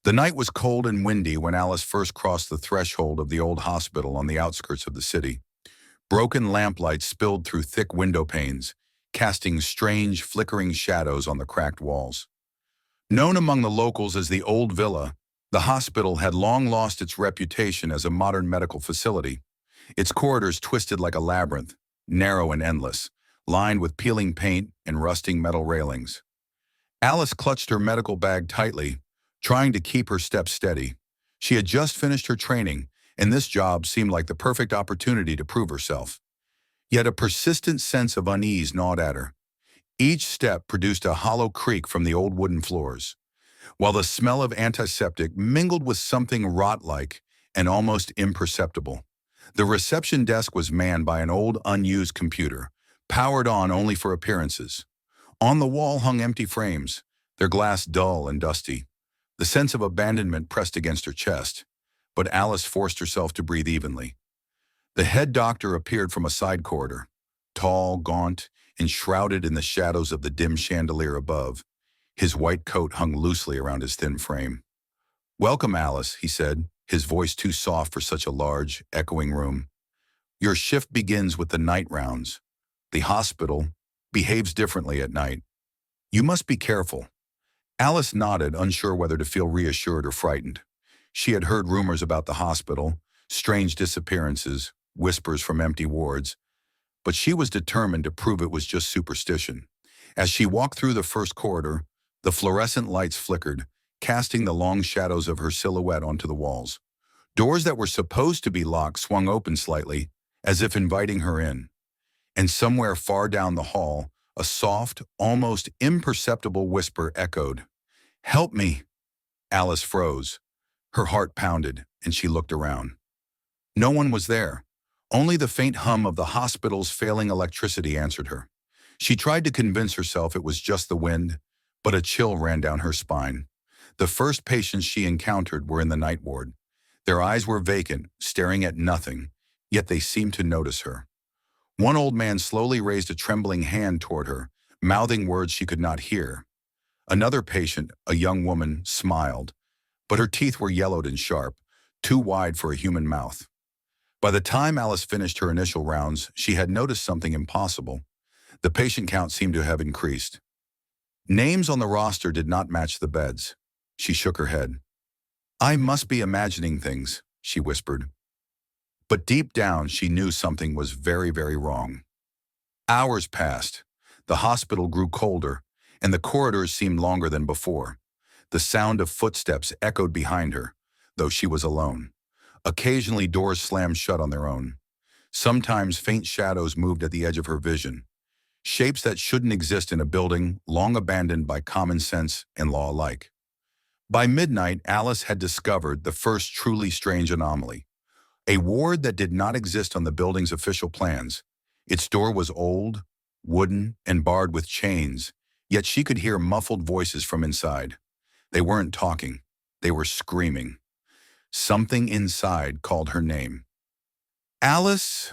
The night was cold and windy when Alice first crossed the threshold of the old hospital on the outskirts of the city. Broken lamplight spilled through thick window panes, casting strange, flickering shadows on the cracked walls. Known among the locals as the Old Villa, the hospital had long lost its reputation as a modern medical facility. Its corridors twisted like a labyrinth, narrow and endless, lined with peeling paint and rusting metal railings. Alice clutched her medical bag tightly, trying to keep her steps steady. She had just finished her training, and this job seemed like the perfect opportunity to prove herself. Yet a persistent sense of unease gnawed at her. Each step produced a hollow creak from the old wooden floors, while the smell of antiseptic mingled with something rot-like and almost imperceptible. The reception desk was manned by an old, unused computer, powered on only for appearances. On the wall hung empty frames, their glass dull and dusty. The sense of abandonment pressed against her chest, but Alice forced herself to breathe evenly. The head doctor appeared from a side corridor, tall, gaunt, enshrouded in the shadows of the dim chandelier above. His white coat hung loosely around his thin frame. "Welcome, Alice," he said, his voice too soft for such a large, echoing room. "Your shift begins with the night rounds. The hospital behaves differently at night. You must be careful." Alice nodded, unsure whether to feel reassured or frightened. She had heard rumors about the hospital, strange disappearances, whispers from empty wards, but she was determined to prove it was just superstition. As she walked through the first corridor, the fluorescent lights flickered, casting the long shadows of her silhouette onto the walls. Doors that were supposed to be locked swung open slightly, as if inviting her in. And somewhere far down the hall, a soft, almost imperceptible whisper echoed. "Help me!" Alice froze. Her heart pounded, and she looked around. No one was there. Only the faint hum of the hospital's failing electricity answered her. She tried to convince herself it was just the wind, but a chill ran down her spine. The first patients she encountered were in the night ward. Their eyes were vacant, staring at nothing, yet they seemed to notice her. One old man slowly raised a trembling hand toward her, mouthing words she could not hear. Another patient, a young woman, smiled, but her teeth were yellowed and sharp, too wide for a human mouth. By the time Alice finished her initial rounds, she had noticed something impossible. The patient count seemed to have increased. Names on the roster did not match the beds. She shook her head. "I must be imagining things," she whispered. But deep down, she knew something was very, very wrong. Hours passed. The hospital grew colder, and the corridors seemed longer than before. The sound of footsteps echoed behind her, though she was alone. Occasionally, doors slammed shut on their own. Sometimes faint shadows moved at the edge of her vision, shapes that shouldn't exist in a building long abandoned by common sense and law alike. By midnight, Alice had discovered the first truly strange anomaly. A ward that did not exist on the building's official plans. Its door was old, wooden, and barred with chains, yet she could hear muffled voices from inside. They weren't talking, they were screaming. Something inside called her name. "Alice!"